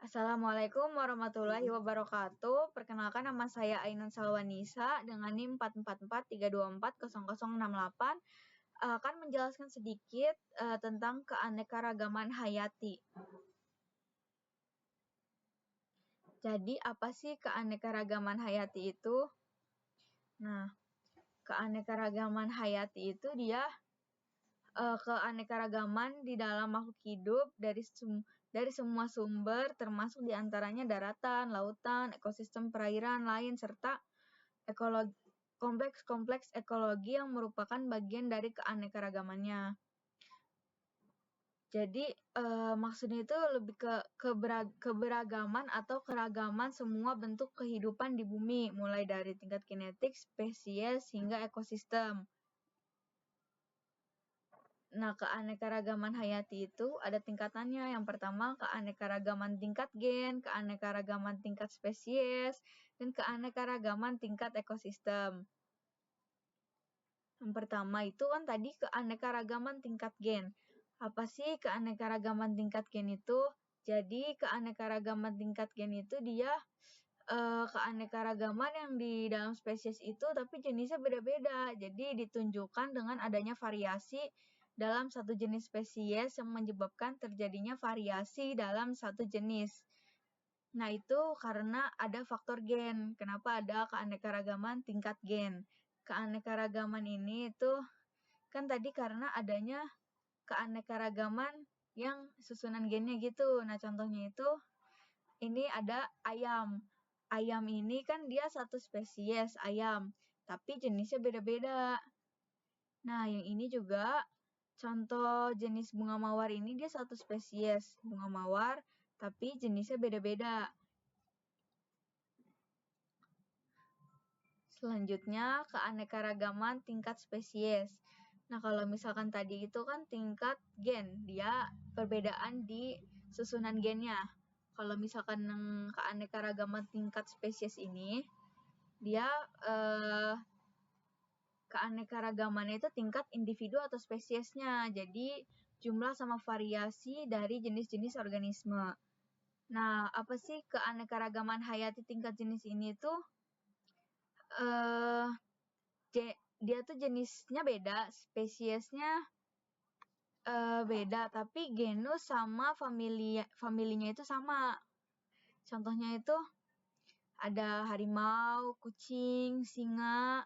Assalamualaikum warahmatullahi wabarakatuh. Perkenalkan, nama saya Ainun Salwanisa dengan NIM 44432400068 akan menjelaskan sedikit tentang keanekaragaman hayati. Jadi, apa sih keanekaragaman hayati itu? Nah, keanekaragaman hayati itu dia keanekaragaman di dalam makhluk hidup dari semua sumber, termasuk diantaranya daratan, lautan, ekosistem perairan lain, serta kompleks ekologi yang merupakan bagian dari keanekaragamannya. Jadi maksudnya itu lebih ke keberagaman atau keragaman semua bentuk kehidupan di bumi, mulai dari tingkat kinetik, spesies, hingga ekosistem. Nah, keanekaragaman hayati itu ada tingkatannya. Yang pertama, keanekaragaman tingkat gen, keanekaragaman tingkat spesies, dan keanekaragaman tingkat ekosistem. Yang pertama itu kan tadi keanekaragaman tingkat gen. Apa sih keanekaragaman tingkat gen itu? Jadi, keanekaragaman tingkat gen itu dia keanekaragaman yang di dalam spesies itu tapi jenisnya beda-beda. Jadi, ditunjukkan dengan adanya variasi dalam satu jenis spesies yang menyebabkan terjadinya variasi dalam satu jenis. Nah, itu karena ada faktor gen. Kenapa ada keanekaragaman tingkat gen? Keanekaragaman ini itu kan tadi karena adanya keanekaragaman yang susunan gennya gitu. Nah, contohnya itu ini ada ayam. Ayam ini kan dia satu spesies ayam, tapi jenisnya beda-beda. Nah, yang ini juga contoh jenis bunga mawar ini dia satu spesies bunga mawar, tapi jenisnya beda-beda. Selanjutnya, keanekaragaman tingkat spesies. Nah, kalau misalkan tadi itu kan tingkat gen, dia perbedaan di susunan gennya. Kalau misalkan keanekaragaman tingkat spesies ini, dia keanekaragamannya itu tingkat individu atau spesiesnya. Jadi, jumlah sama variasi dari jenis-jenis organisme. Nah, apa sih keanekaragaman hayati tingkat jenis ini tuh? Dia tuh jenisnya beda, spesiesnya beda, tapi genus sama familinya itu sama. Contohnya itu ada harimau, kucing, singa.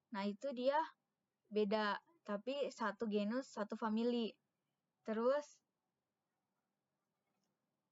Nah, itu dia beda, tapi satu genus, satu famili. Terus,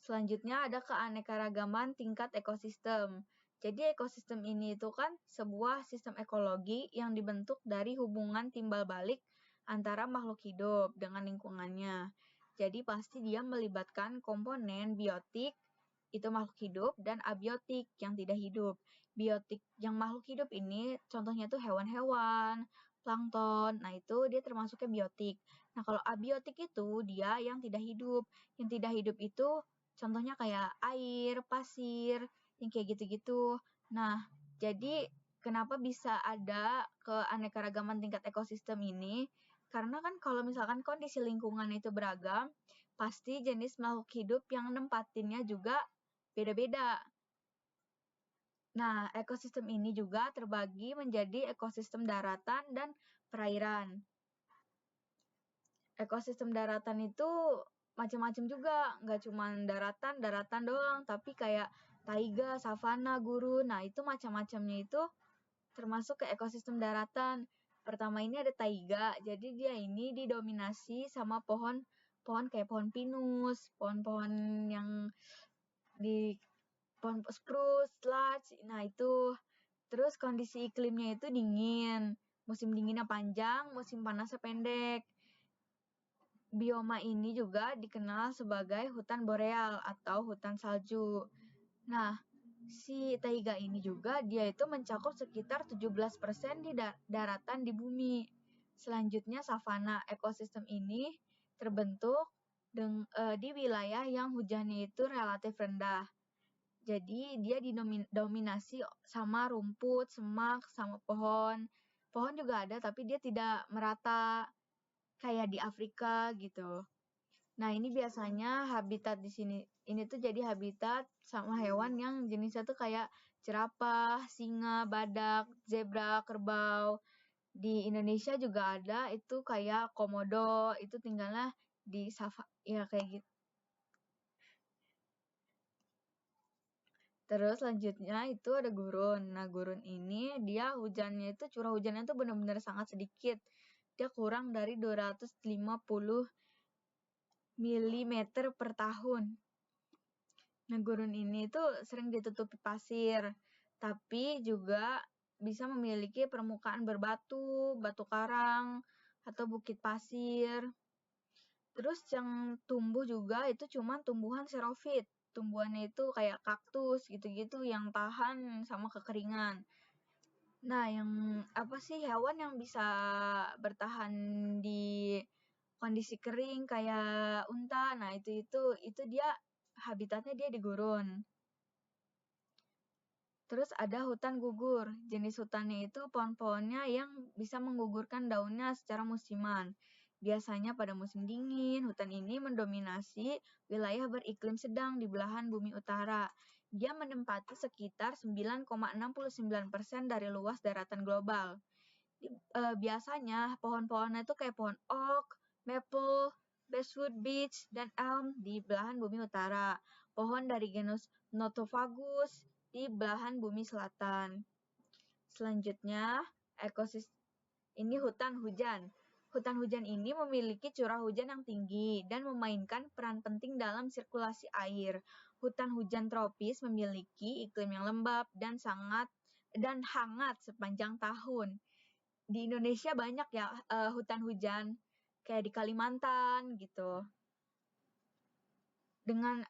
selanjutnya ada keanekaragaman tingkat ekosistem. Jadi, ekosistem ini itu kan sebuah sistem ekologi yang dibentuk dari hubungan timbal balik antara makhluk hidup dengan lingkungannya. Jadi, pasti dia melibatkan komponen biotik, itu makhluk hidup, dan abiotik yang tidak hidup. Biotik yang makhluk hidup ini contohnya tuh hewan-hewan, plankton. Nah, itu dia termasuknya biotik. Nah, kalau abiotik itu dia yang tidak hidup. Yang tidak hidup itu contohnya kayak air, pasir, yang kayak gitu-gitu. Nah, jadi kenapa bisa ada keanekaragaman tingkat ekosistem ini? Karena kan kalau misalkan kondisi lingkungan itu beragam, pasti jenis makhluk hidup yang nempatinnya juga beda-beda. Nah, ekosistem ini juga terbagi menjadi ekosistem daratan dan perairan. Ekosistem daratan itu macam-macam juga, nggak cuma daratan doang, tapi kayak taiga, savana, gurun. Nah, itu macam-macamnya itu termasuk ke ekosistem daratan. Pertama ini ada taiga, jadi dia ini didominasi sama pohon kayak pohon pinus, pohon-pohon yang di pohon spruce, larch. Nah, itu terus kondisi iklimnya itu dingin, musim dinginnya panjang, musim panasnya pendek. Bioma ini juga dikenal sebagai hutan boreal atau hutan salju. Nah, si taiga ini juga dia itu mencakup sekitar 17% di daratan di bumi. Selanjutnya savana, ekosistem ini terbentuk di wilayah yang hujannya itu relatif rendah. Jadi dia didominasi sama rumput, semak, sama pohon. Pohon juga ada tapi dia tidak merata kayak di Afrika gitu. Nah, ini biasanya habitat di sini ini tuh jadi habitat sama hewan yang jenisnya tuh kayak jerapah, singa, badak, zebra, kerbau. Di Indonesia juga ada itu kayak komodo, itu tinggalnya di ya kayak gitu. Terus selanjutnya itu ada gurun. Nah, gurun ini dia hujannya itu curah hujannya tuh benar-benar sangat sedikit. Dia kurang dari 250 mm per tahun. Nah, gurun ini tuh sering ditutupi pasir, tapi juga bisa memiliki permukaan berbatu, batu karang, atau bukit pasir. Terus yang tumbuh juga itu cuma tumbuhan xerophyt. Tumbuhannya itu kayak kaktus gitu-gitu yang tahan sama kekeringan. Nah, yang apa sih hewan yang bisa bertahan di kondisi kering kayak unta. Nah, itu dia habitatnya dia di gurun. Terus ada hutan gugur. Jenis hutannya itu pohon-pohonnya yang bisa menggugurkan daunnya secara musiman. Biasanya pada musim dingin, hutan ini mendominasi wilayah beriklim sedang di belahan bumi utara. Dia menempati sekitar 9,69% dari luas daratan global. Biasanya pohon-pohonnya itu kayak pohon oak, maple, basswood beech, dan elm di belahan bumi utara. Pohon dari genus Nothofagus di belahan bumi selatan. Selanjutnya, ini hutan hujan. Hutan hujan ini memiliki curah hujan yang tinggi dan memainkan peran penting dalam sirkulasi air. Hutan hujan tropis memiliki iklim yang lembab dan hangat sepanjang tahun. Di Indonesia banyak ya hutan hujan, kayak di Kalimantan gitu. Dengan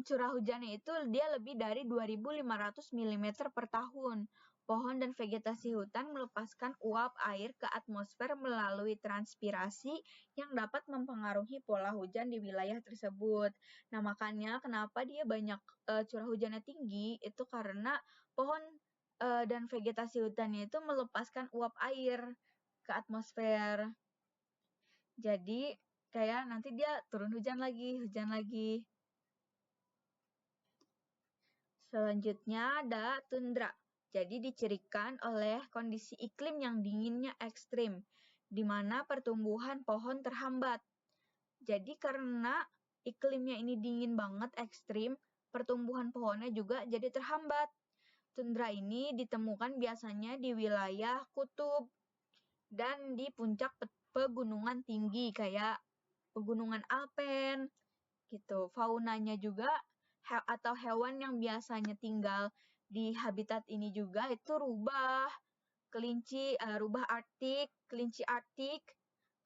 curah hujannya itu dia lebih dari 2.500 mm per tahun. Pohon dan vegetasi hutan melepaskan uap air ke atmosfer melalui transpirasi yang dapat mempengaruhi pola hujan di wilayah tersebut. Nah, makanya kenapa dia banyak curah hujannya tinggi, itu karena pohon dan vegetasi hutannya itu melepaskan uap air ke atmosfer. Jadi, kayak nanti dia turun hujan lagi. Selanjutnya ada tundra. Jadi dicirikan oleh kondisi iklim yang dinginnya ekstrim, di mana pertumbuhan pohon terhambat. Jadi karena iklimnya ini dingin banget ekstrim, pertumbuhan pohonnya juga jadi terhambat. Tundra ini ditemukan biasanya di wilayah kutub dan di puncak pegunungan tinggi kayak pegunungan Alpen gitu. Faunanya juga atau hewan yang biasanya tinggal di habitat ini juga itu rubah Arktik, kelinci Arktik,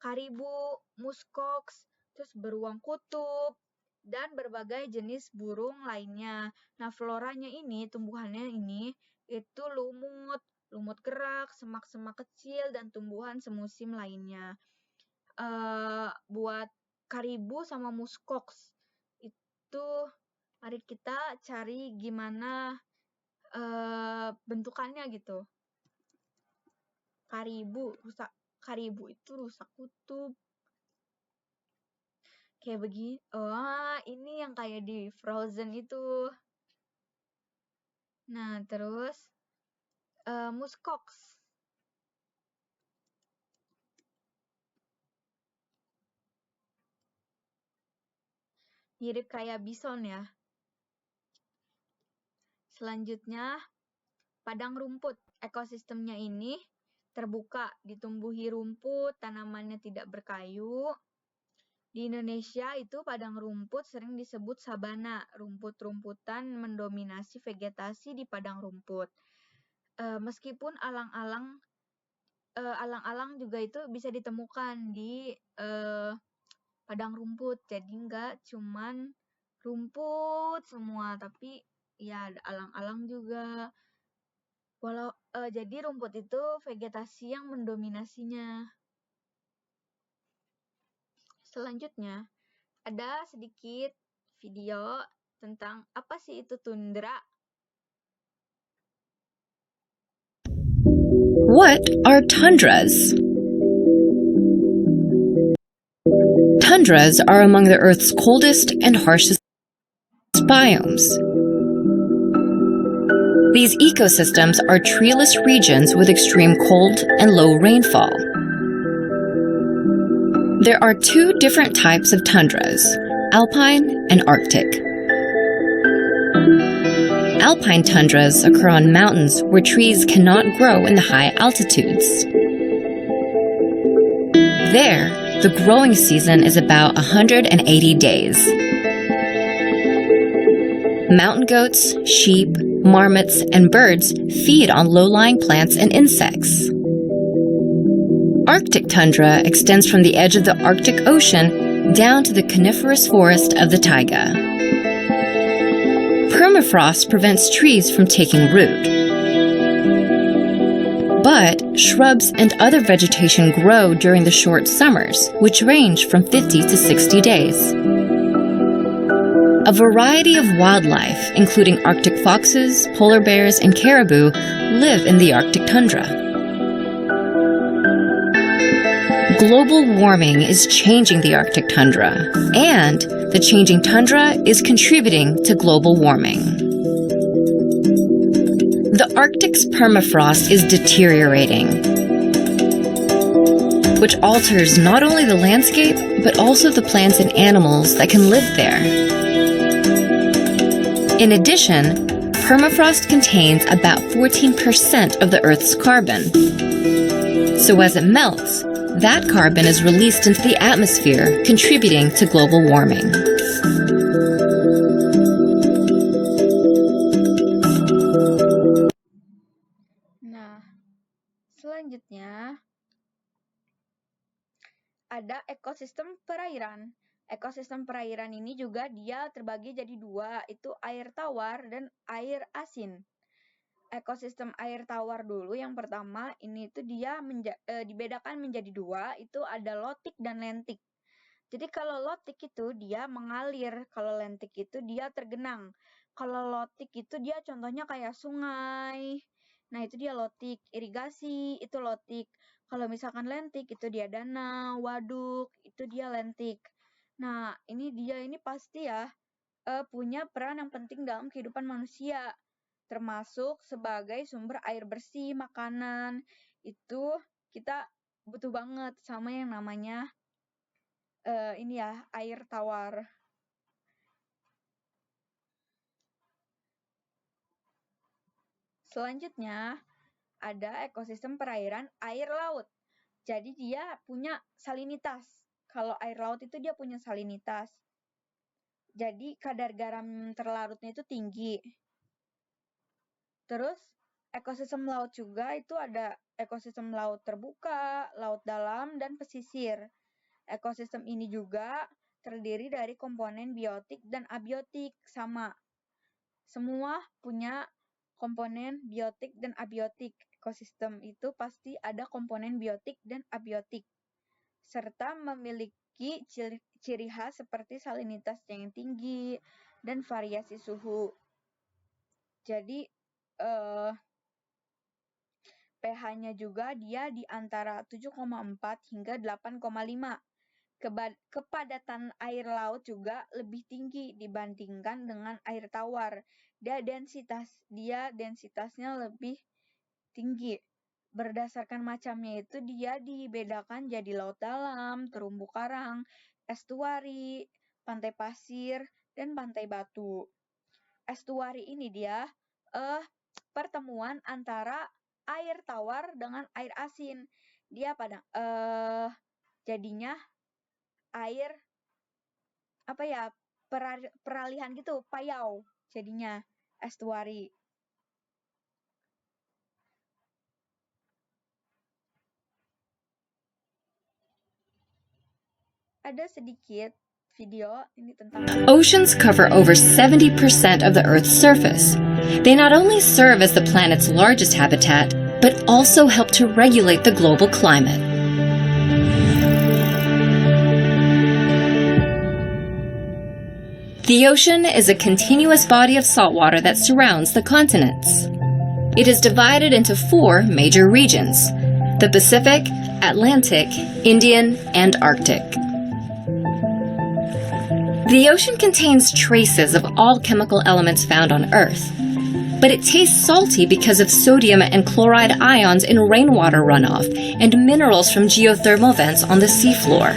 karibu, muskox, terus beruang kutub, dan berbagai jenis burung lainnya. Nah, floranya ini, tumbuhannya ini, itu lumut kerak, semak-semak kecil, dan tumbuhan semusim lainnya. Buat karibu sama muskox, itu mari kita cari gimana bentukannya gitu. Karibu itu rusak kutub. Kayak begini. Oh, ini yang kayak di Frozen itu. Nah, terus muskox. Mirip kayak bison ya. Selanjutnya, padang rumput. Ekosistemnya ini terbuka, ditumbuhi rumput, tanamannya tidak berkayu. Di Indonesia itu padang rumput sering disebut sabana. Rumput-rumputan mendominasi vegetasi di padang rumput. Meskipun alang-alang juga itu bisa ditemukan di padang rumput. Jadi nggak cuman rumput semua, tapi ya ada alang-alang juga. Jadi rumput itu vegetasi yang mendominasinya. Selanjutnya, ada sedikit video tentang apa sih itu tundra. What are tundras? Tundras are among the Earth's coldest and harshest. biomes. These ecosystems are treeless regions with extreme cold and low rainfall. There are two different types of tundras, alpine and Arctic. Alpine tundras occur on mountains where trees cannot grow in the high altitudes. There, the growing season is about 180 days. Mountain goats, sheep, marmots, and birds feed on low-lying plants and insects. Arctic tundra extends from the edge of the Arctic Ocean down to the coniferous forest of the taiga. Permafrost prevents trees from taking root. But shrubs and other vegetation grow during the short summers, which range from 50 to 60 days. A variety of wildlife, including Arctic foxes, polar bears, and caribou, live in the Arctic tundra. Global warming is changing the Arctic tundra, and the changing tundra is contributing to global warming. The Arctic's permafrost is deteriorating, which alters not only the landscape, but also the plants and animals that can live there. In addition, permafrost contains about 14% of the Earth's carbon. So as it melts, that carbon is released into the atmosphere, contributing to global warming. Nah, selanjutnya ada ekosistem perairan. Ekosistem perairan ini juga dia terbagi jadi dua, itu air tawar dan air asin. Ekosistem air tawar dulu yang pertama, ini tuh dia dibedakan menjadi dua, itu ada lotik dan lentik. Jadi kalau lotik itu dia mengalir, kalau lentik itu dia tergenang. Kalau lotik itu dia contohnya kayak sungai. Nah, itu dia lotik, irigasi itu lotik. Kalau misalkan lentik itu dia danau, waduk, itu dia lentik. Nah, ini pasti ya punya peran yang penting dalam kehidupan manusia, termasuk sebagai sumber air bersih, makanan. Itu kita butuh banget sama yang namanya air tawar. Selanjutnya ada ekosistem perairan air laut. Jadi dia punya salinitas. Kalau air laut itu dia punya salinitas. Jadi kadar garam terlarutnya itu tinggi. Terus ekosistem laut juga itu ada ekosistem laut terbuka, laut dalam, dan pesisir. Ekosistem ini juga terdiri dari komponen biotik dan abiotik sama. Semua punya komponen biotik dan abiotik. Ekosistem itu pasti ada komponen biotik dan abiotik, serta memiliki ciri khas seperti salinitas yang tinggi dan variasi suhu. Jadi pH-nya juga dia di antara 7,4 hingga 8,5. Kepadatan air laut juga lebih tinggi dibandingkan dengan air tawar. Densitasnya lebih tinggi. Berdasarkan macamnya itu dia dibedakan jadi laut dalam, terumbu karang, estuari, pantai pasir, dan pantai batu. Estuari ini dia pertemuan antara air tawar dengan air asin. Dia jadinya air peralihan gitu, payau jadinya estuari. Ada sedikit video ini tentang Oceans cover over 70% of the Earth's surface. They not only serve as the planet's largest habitat, but also help to regulate the global climate. The ocean is a continuous body of saltwater that surrounds the continents. It is divided into 4 major regions: the Pacific, Atlantic, Indian, and Arctic. The ocean contains traces of all chemical elements found on Earth, but it tastes salty because of sodium and chloride ions in rainwater runoff and minerals from geothermal vents on the seafloor.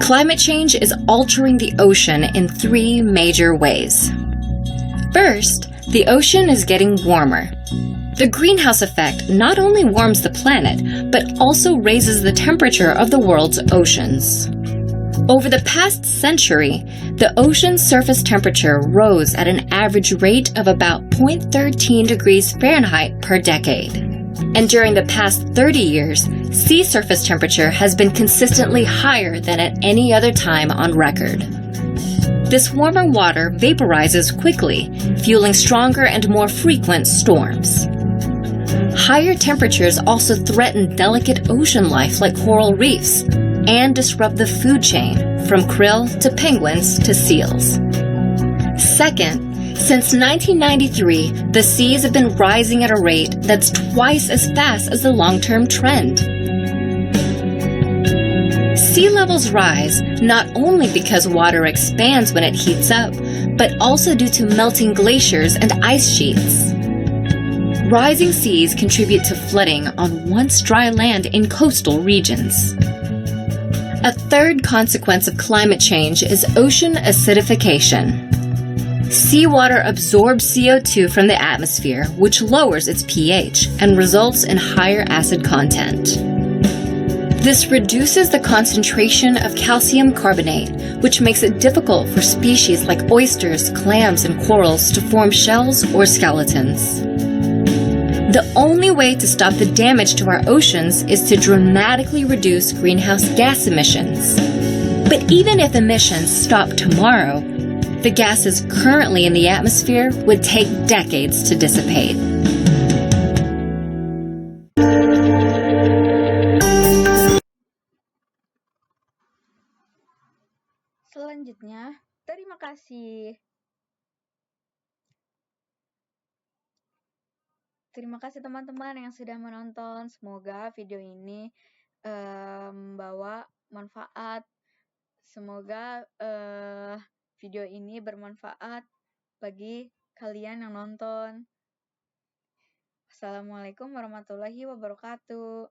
Climate change is altering the ocean in 3 major ways. First, the ocean is getting warmer. The greenhouse effect not only warms the planet, but also raises the temperature of the world's oceans. Over the past century, the ocean's surface temperature rose at an average rate of about 0.13 degrees Fahrenheit per decade. And during the past 30 years, sea surface temperature has been consistently higher than at any other time on record. This warmer water vaporizes quickly, fueling stronger and more frequent storms. Higher temperatures also threaten delicate ocean life like coral reefs and disrupt the food chain, from krill to penguins to seals. Second, since 1993, the seas have been rising at a rate that's twice as fast as the long-term trend. Sea levels rise not only because water expands when it heats up, but also due to melting glaciers and ice sheets. Rising seas contribute to flooding on once dry land in coastal regions. A third consequence of climate change is ocean acidification. Seawater absorbs CO2 from the atmosphere, which lowers its pH and results in higher acid content. This reduces the concentration of calcium carbonate, which makes it difficult for species like oysters, clams, and corals to form shells or skeletons. The only way to stop the damage to our oceans is to dramatically reduce greenhouse gas emissions. But even if emissions stop tomorrow, the gases currently in the atmosphere would take decades to dissipate. Selanjutnya, terima kasih. Terima kasih teman-teman yang sudah menonton. Semoga video ini membawa manfaat. Semoga video ini bermanfaat bagi kalian yang nonton. Assalamualaikum warahmatullahi wabarakatuh.